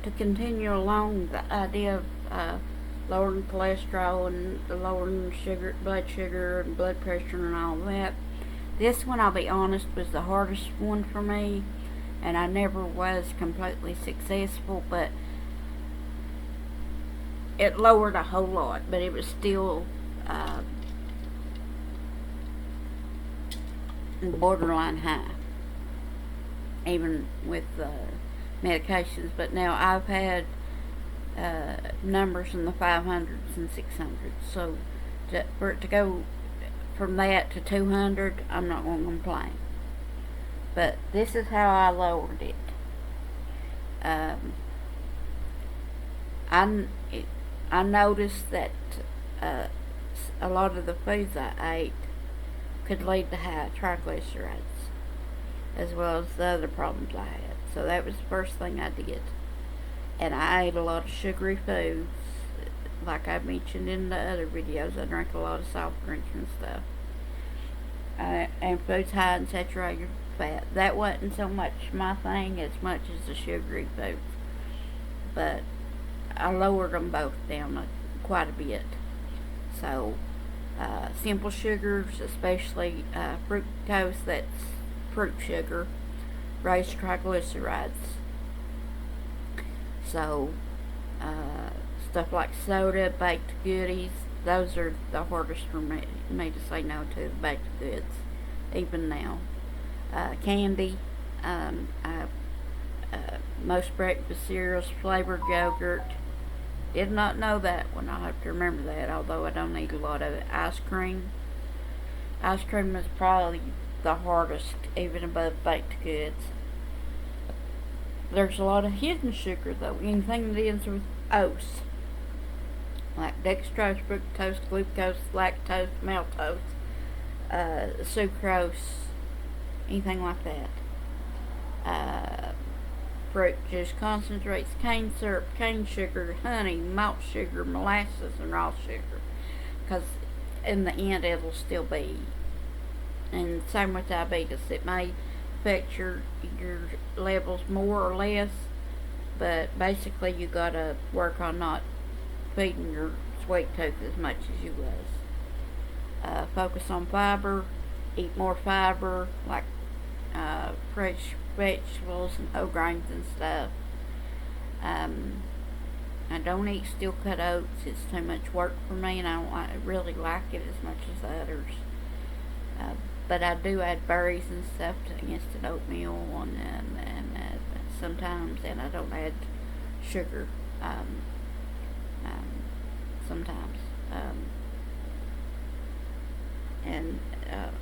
to continue along the idea of lowering cholesterol and lowering blood sugar and blood pressure and all that, this one, I'll be honest, was the hardest one for me, and I never was completely successful, but it lowered a whole lot, but it was still borderline high, even with medications. But now I've had numbers in the 500s and 600s, so for it to go from that to 200, I'm not going to complain. But this is how I lowered it. I noticed that a lot of the foods I ate could lead to high triglycerides, as well as the other problems I had. So that was the first thing I did. And I ate a lot of sugary foods. Like I mentioned in the other videos, I drank a lot of soft drinks and stuff. And foods high in saturated fat. That wasn't so much my thing as much as the sugary foods. But I lowered them both down quite a bit. So, simple sugars, especially fructose, that's fruit sugar, raise triglycerides. So, stuff like soda, baked goodies, those are the hardest for me to say no to, the baked goods, even now. Candy, most breakfast cereals, flavored yogurt. Did not know that one. I'll have to remember that, although I don't eat a lot of it. Ice cream. Ice cream is probably the hardest, even above baked goods. There's a lot of hidden sugar, though. Anything that ends with oats, like dextrose, fructose, glucose, lactose, maltose, sucrose, anything like that. Fruit juice concentrates, cane syrup, cane sugar, honey, malt sugar, molasses, and raw sugar. Because in the end, it'll still be. And same with diabetes. It may affect your levels more or less, but basically you gotta work on not feeding your sweet tooth as much as you was. Focus on fiber, eat more fiber, like fresh vegetables and whole grains and stuff. I don't eat steel cut oats. It's too much work for me, and I don't really like it as much as the others. But I do add berries and stuff to instant oatmeal, and sometimes, and I don't add sugar. Sometimes. And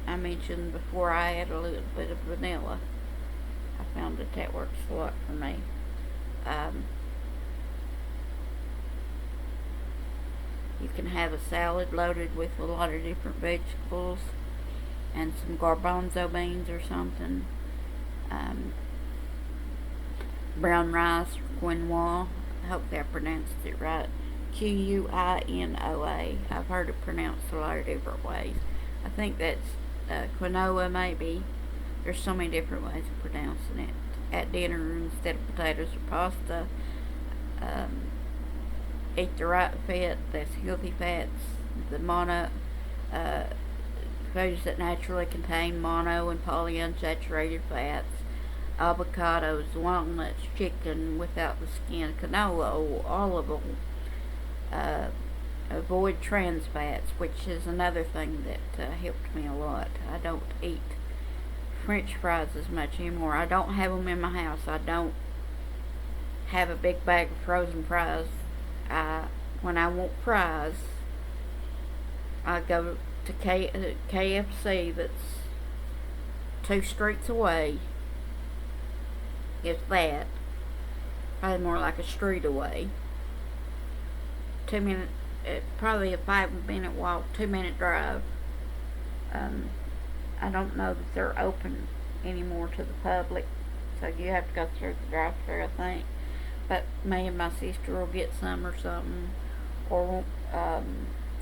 I mentioned before, I add a little bit of vanilla. I found that works a lot for me. You can have a salad loaded with a lot of different vegetables and some garbanzo beans or something. Brown rice, quinoa. I hope I pronounced it right. Quinoa. I've heard it pronounced a lot of different ways. I think that's quinoa, maybe. There's so many different ways of pronouncing it. At dinner, instead of potatoes or pasta, eat the right fat. That's healthy fats. The foods that naturally contain mono and polyunsaturated fats. Avocados, walnuts, chicken without the skin, canola, olive oil. Avoid trans fats, which is another thing that helped me a lot. I don't eat French fries as much anymore. I don't have them in my house. I don't have a big bag of frozen fries. When I want fries, I go to KFC that's 2 streets away. If that, probably more like a street away. 2 minute, probably a 5-minute walk, 2-minute drive. I don't know that they're open anymore to the public, so you have to go through the drive-thru, I think. But me and my sister will get some or something, or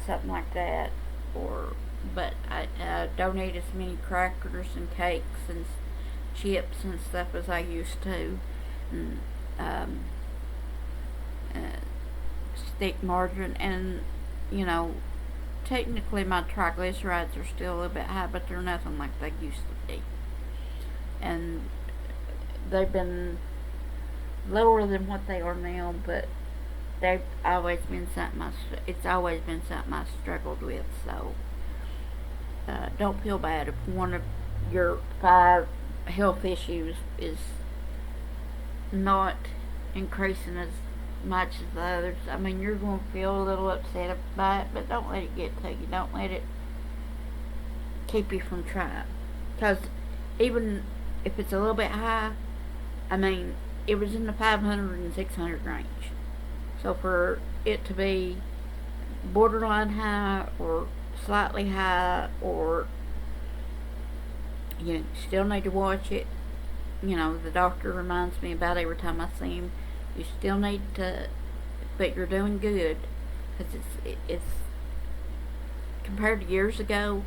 something like that. But I don't eat as many crackers and cakes and chips and stuff as I used to. And, thick margarine, and you know, technically my triglycerides are still a little bit high, but they're nothing like they used to be. And they've been lower than what they are now, but they've always been something it's always been something I struggled with. So don't feel bad if one of your 5 health issues is not increasing as much as the others. I mean, you're going to feel a little upset by it, but don't let it get to you. Don't let it keep you from trying. Because even if it's a little bit high, I mean, it was in the 500 and 600 range. So for it to be borderline high or slightly high, or you still need to watch it. You know, the doctor reminds me about every time I see him. You still need to, but you're doing good, because it's compared to years ago,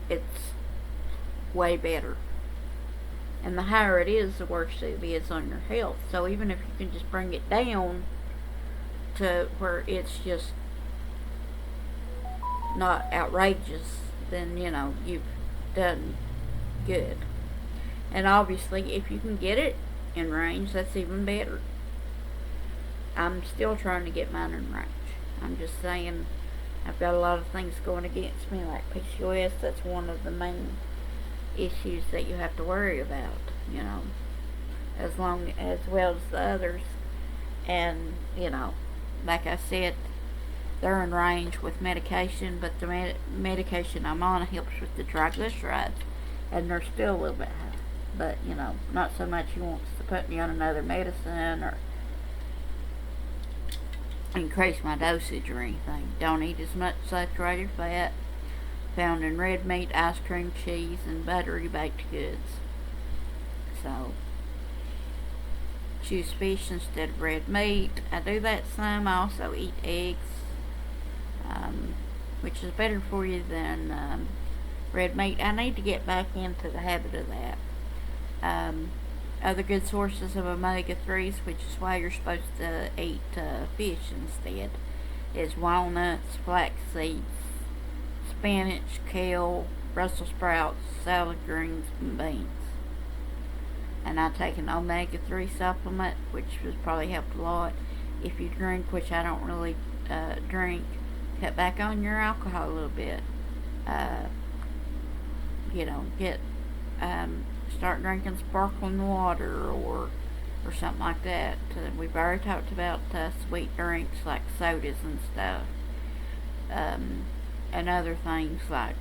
it's way better. And the higher it is, the worse it is on your health. So even if you can just bring it down to where it's just not outrageous, then you know you've done good. And obviously, if you can get it in range, that's even better. I'm still trying to get mine in range. I'm just saying, I've got a lot of things going against me, like PCOS. That's one of the main issues that you have to worry about, you know, as well as the others. And you know, like I said, they're in range with medication, but the medication I'm on helps with the triglycerides, and they're still a little bit high. But you know, not so much he wants to put me on another medicine or increase my dosage or anything. Don't eat as much saturated fat found in red meat, ice cream, cheese, and buttery baked goods. So choose fish instead of red meat. I do that some. I also eat eggs, which is better for you than red meat. I need to get back into the habit of that. Other good sources of omega-3s, which is why you're supposed to eat fish instead, is walnuts, flax seeds, spinach, kale, Brussels sprouts, salad greens, and beans. And I take an omega-3 supplement, which has probably helped a lot. If you drink, which I don't really drink, cut back on your alcohol a little bit. You know, start drinking sparkling water or something like that. We've already talked about sweet drinks like sodas and stuff, and other things like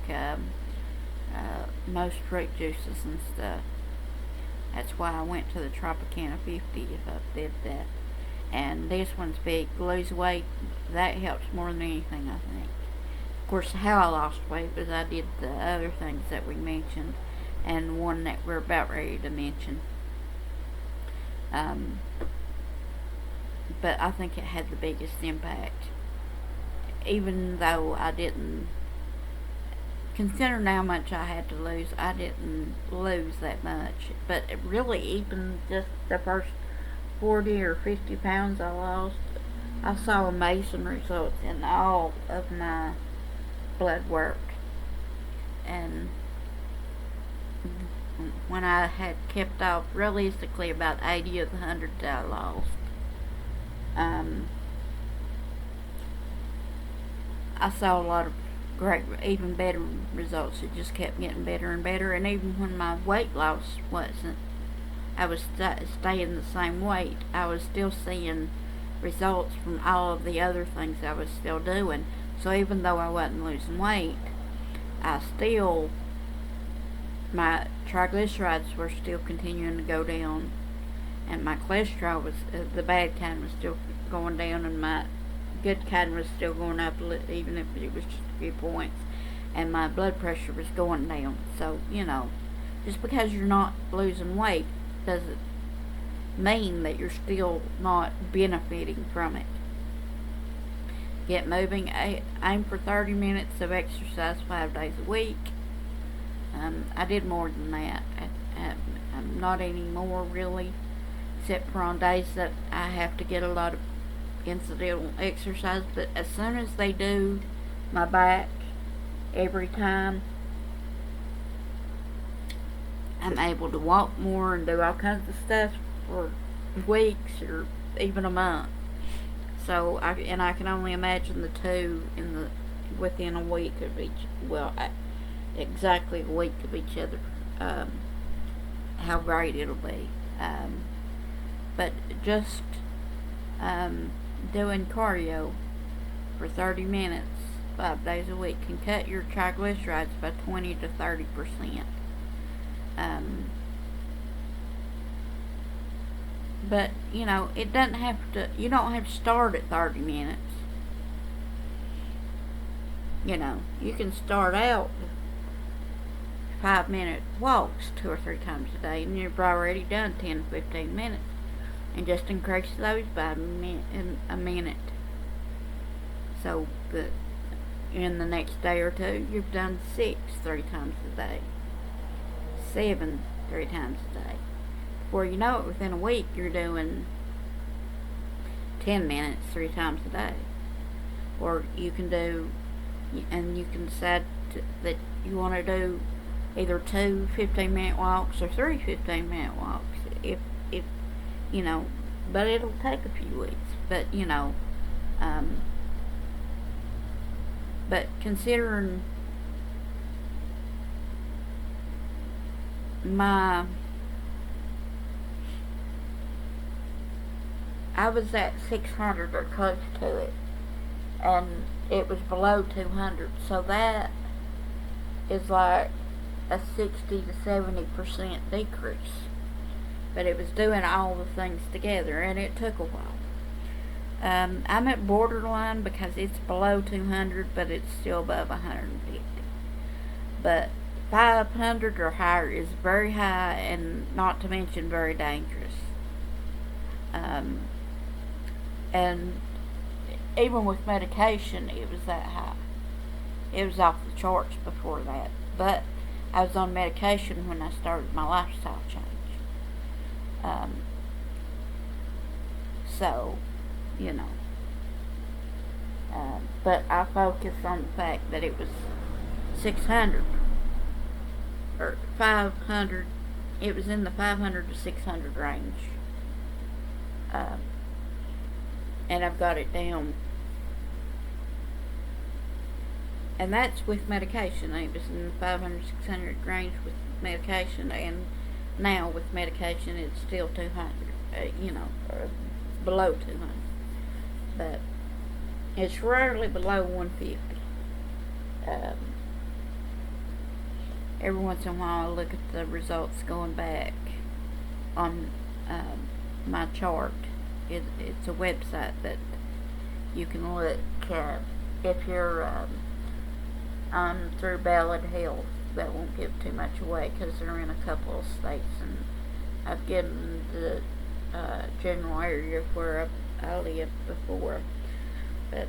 most fruit juices and stuff. That's why I went to the Tropicana 50 if I did that. And this one's big. Lose weight, that helps more than anything, I think. Of course, how I lost weight was I did the other things that we mentioned, and one that we're about ready to mention. But I think it had the biggest impact. Even though I didn't, considering how much I had to lose, I didn't lose that much. But really, even just the first 40 or 50 pounds I lost, I saw amazing results in all of my blood work. And when I had kept off realistically about 80 of the 100 that I lost, I saw a lot of great, even better results. It just kept getting better and better. And even when my weight loss wasn't, I was staying the same weight, I was still seeing results from all of the other things I was still doing. So even though I wasn't losing weight, my triglycerides were still continuing to go down, and my cholesterol was, the bad kind was still going down, and my good kind was still going up, even if it was just a few points, and my blood pressure was going down. So, you know, just because you're not losing weight doesn't mean that you're still not benefiting from it. Get moving. Aim for 30 minutes of exercise 5 days a week. I did more than that. I'm not anymore, really, except for on days that I have to get a lot of incidental exercise, but as soon as they do my back every time, I'm able to walk more and do all kinds of stuff for weeks or even a month. So I can only imagine the two within a week of each. Well, exactly a week of each other. How great it'll be. But just doing cardio for 30 minutes 5 days a week can cut your triglycerides by 20 to 30%. But it doesn't have to. You don't have to start at 30 minutes. You can start out 5-minute walks 2 or 3 times a day, and you've already done 10 to 15 minutes, and just increase those by a minute. So that in the next day or two, you've done 6 3 times a day, 7 3 times a day. Before you know it, within a week, you're doing 10 minutes 3 times a day. Or you can decide that you want to do either 2 15-minute walks or 3 15-minute walks. If but it'll take a few weeks. But considering I was at 600 or close to it, and it was below 200, so that is like a 60 to 70% decrease. But it was doing all the things together, and it took a while. I'm at borderline because it's below 200, but it's still above 150. But 500 or higher is very high, and not to mention very dangerous. And even with medication, it was that high. It was off the charts before that. But I was on medication when I started my lifestyle change. So, but I focused on the fact that it was 600 or 500. It was in the 500 to 600 range. And I've got it down. And that's with medication. It was in the 500, 600 range with medication, and now with medication it's still 200, or below 200. But it's rarely below 150. Every once in a while I look at the results going back on my chart. It's a website that you can look at if you're on through Ballad Health. That won't give too much away because they're in a couple of states, and I've given the general area where I lived before. But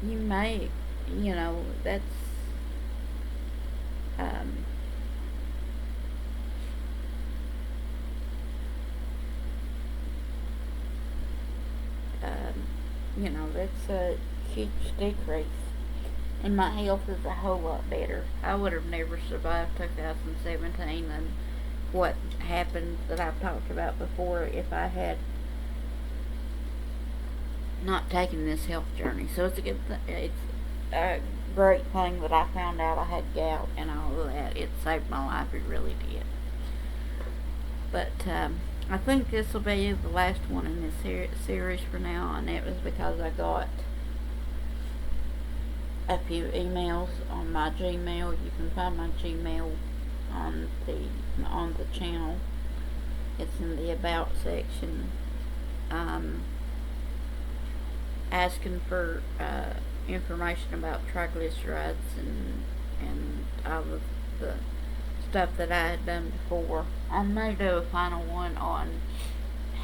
you may, that's that's a huge decrease. And my health is a whole lot better. I would have never survived 2017 and what happened that I've talked about before if I had not taken this health journey. So it's it's a great thing that I found out I had gout and all of that. It saved my life. It really did. But I think this will be the last one in this series for now, and it was because I got a few emails on my Gmail. You can find my Gmail on the channel. It's in the About section. Asking for information about triglycerides and all of the stuff that I had done before. I may do a final one on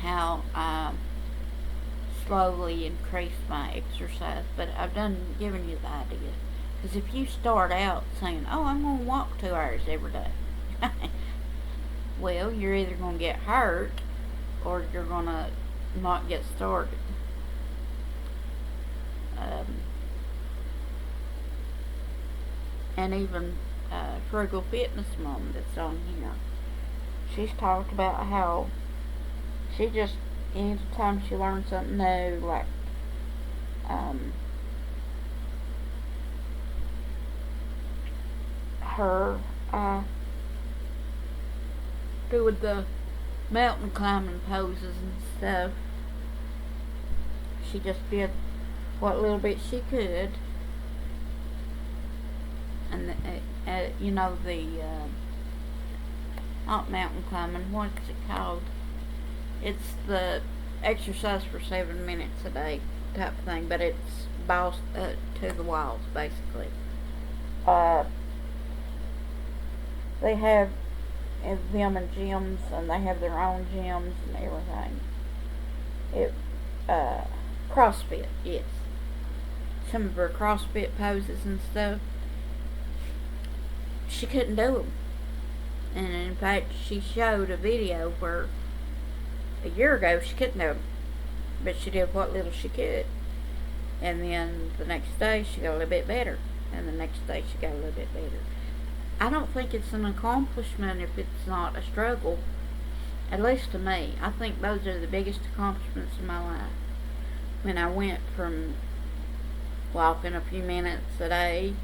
how I slowly increase my exercise, but I've given you the idea. Because if you start out saying, oh, I'm going to walk 2 hours every day, well, you're either going to get hurt or you're going to not get started. And even Frugal Fitness Mom that's on here, she's talked about how she just, anytime she learns something new, like her doing the mountain climbing poses and stuff, she just did what little bit she could. And you know, the not mountain climbing, what's it called? It's the exercise for 7 minutes a day type of thing, but it's balls to the walls, basically. They have them in gyms, and they have their own gyms and everything. CrossFit, yes. Some of her CrossFit poses and stuff, she couldn't do them. And in fact, she showed a video where a year ago she couldn't do them, but she did what little she could. And then the next day she got a little bit better, and the next day she got a little bit better. I don't think it's an accomplishment if it's not a struggle, at least to me. I think those are the biggest accomplishments in my life. When I went from walking a few minutes a day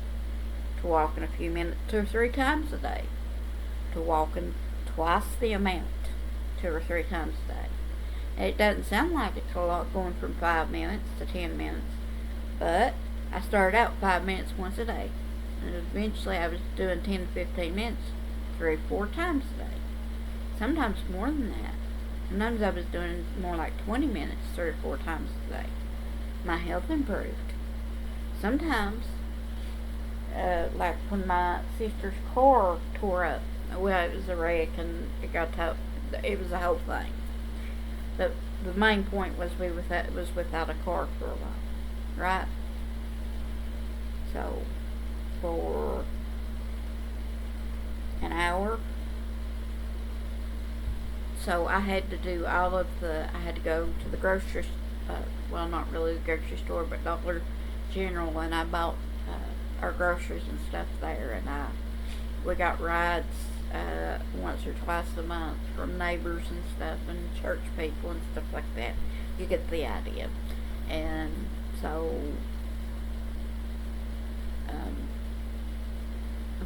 to walking a few minutes 2 or 3 times a day to walking twice the amount 2 or 3 times a day. And it doesn't sound like it's a lot going from 5 minutes to 10 minutes, but I started out 5 minutes once a day, and eventually I was doing 10 to 15 minutes 3 or 4 times a day. Sometimes more than that. Sometimes I was doing more like 20 minutes 3 or 4 times a day. My health improved. Sometimes, like when my sister's car tore up, well, it was a wreck and it was a whole thing. But the main point was we was without a car for a while, right? So for an hour, so I had to do I had to go to the grocery, well, not really the grocery store, but Dollar General, and I bought our groceries and stuff there, and we got rides once or twice a month from neighbors and stuff, and church people and stuff like that. You get the idea. And so,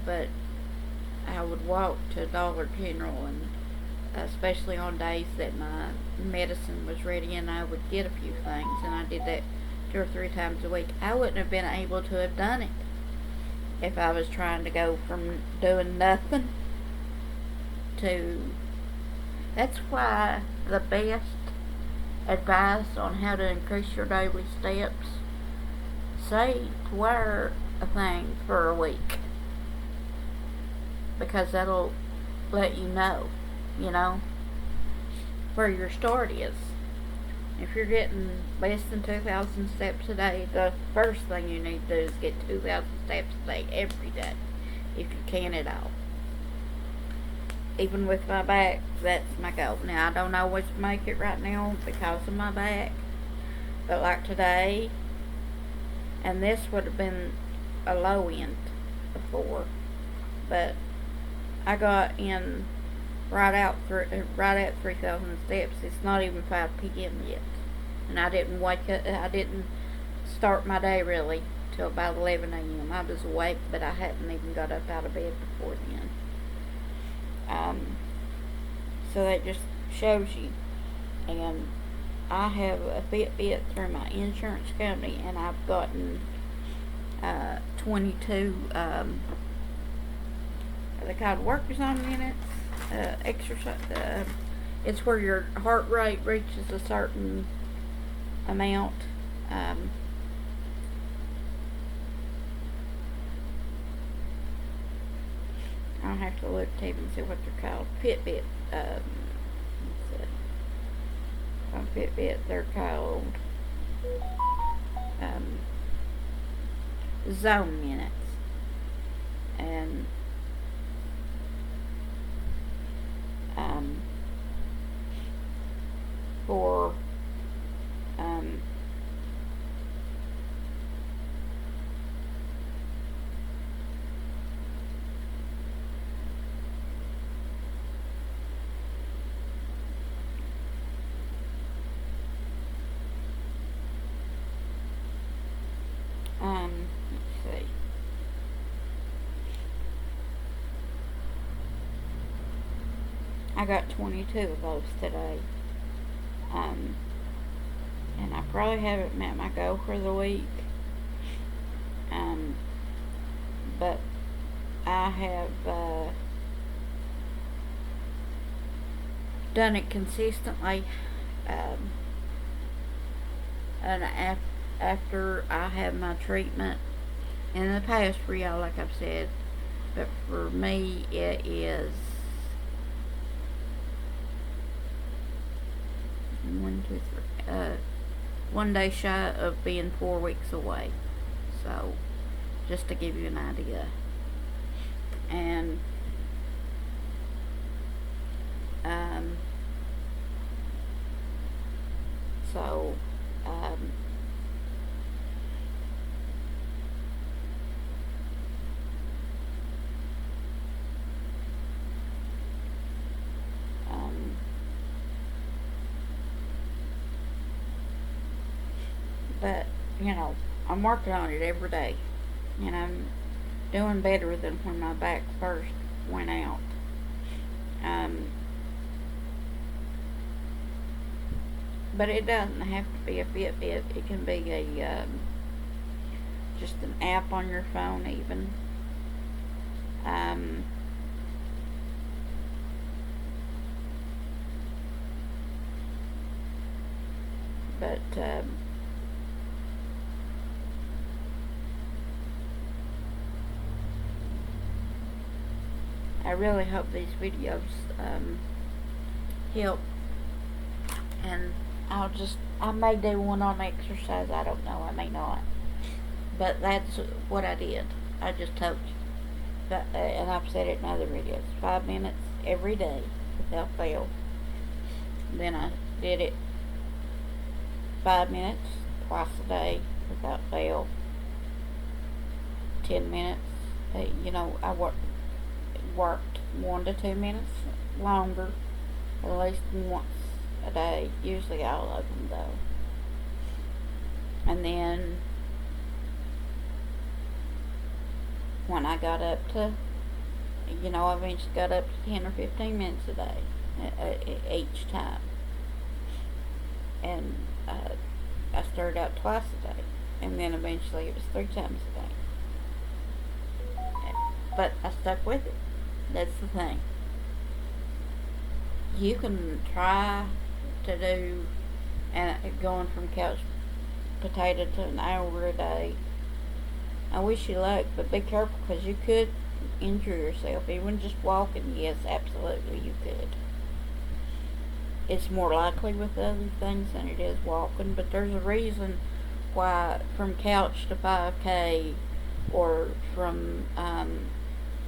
but I would walk to Dollar General, and especially on days that my medicine was ready, and I would get a few things, and I did that 2 or 3 times a week. I wouldn't have been able to have done it if I was trying to go from doing nothing to. That's why the best advice on how to increase your daily steps, say to wear a thing for a week, because that'll let you know, where your start is. If you're getting less than 2,000 steps a day, the first thing you need to do is get 2,000 steps a day every day, if you can at all. Even with my back, that's my goal. Now, I don't always make it right now because of my back, but like today, and this would have been a low end before, but I got in right at 3,000 steps. It's not even 5 p.m. yet, and I didn't wake up. I didn't start my day really till about 11 a.m. I was awake, but I hadn't even got up out of bed before then. So that just shows you. And I have a Fitbit through my insurance company, and I've gotten 22. They called workers on minutes. Exercise. It's where your heart rate reaches a certain amount. I'll have to look to even see what they're called. Fitbit. On Fitbit, they're called zone minutes, and for I got 22 of those today. And I probably haven't met my goal for the week. But I have done it consistently. And after I have my treatment, in the past for y'all, like I've said, but for me, it is 1 day shy of being 4 weeks away. So, just to give you an idea. And so but I'm working on it every day, and I'm doing better than when my back first went out. But it doesn't have to be a Fitbit. It can be a just an app on your phone, even. But I really hope these videos help, and I may do one on exercise, I don't know, I may not, but that's what I did. I just told you, and I've said it in other videos, 5 minutes every day without fail. Then I did it 5 minutes twice a day without fail. 10 minutes, I worked 1 to 2 minutes longer, at least once a day, usually all of them though. And then when I got up to, I eventually got up to 10 or 15 minutes a day each time. And I started out twice a day, and then eventually it was 3 times a day. But I stuck with it. That's the thing. You can try to do, and going from couch potato to an hour a day. I wish you luck, but be careful, because you could injure yourself. Even just walking, yes, absolutely you could. It's more likely with other things than it is walking, but there's a reason why from couch to 5K, or from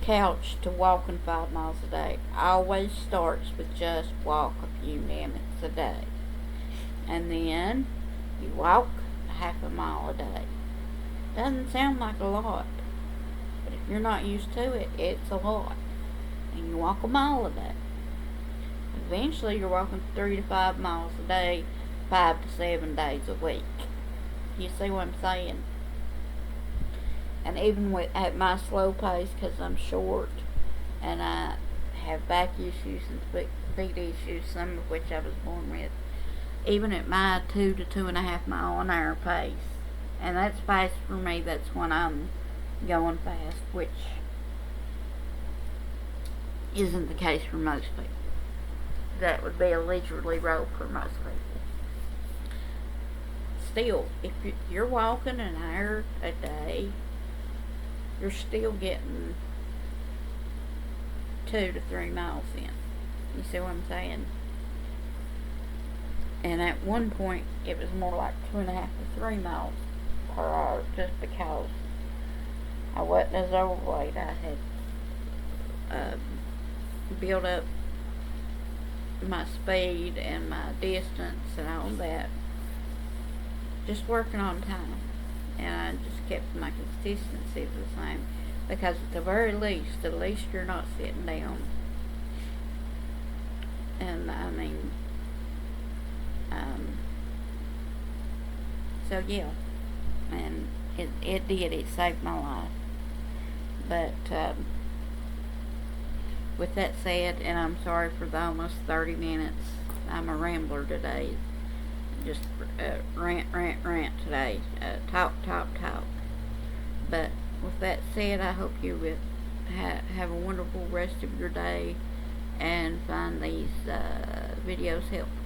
couch to walking 5 miles a day, always starts with just walk a few minutes a day. And then you walk half a mile a day. Doesn't sound like a lot, but if you're not used to it, it's a lot. And you walk a mile a day. Eventually you're walking 3 to 5 miles a day, 5 to 7 days a week. You see what I'm saying? And even at my slow pace, because I'm short and I have back issues and feet issues, some of which I was born with, even at my 2 to 2.5 mile an hour pace, and that's fast for me, that's when I'm going fast, which isn't the case for most people. That would be a leisurely road for most people. Still, if you're walking an hour a day, you're still getting 2 to 3 miles in. You see what I'm saying? And at one point, it was more like 2.5 to 3 miles per hour, just because I wasn't as overweight. I had built up my speed and my distance and all that, just working on time. And I just kept my consistency the same, because at the very least, you're not sitting down. And I mean, so yeah, and it saved my life. But with that said, and I'm sorry for the almost 30 minutes. I'm a rambler today. Just rant today. Talk. But with that said, I hope you will have a wonderful rest of your day and find these videos helpful.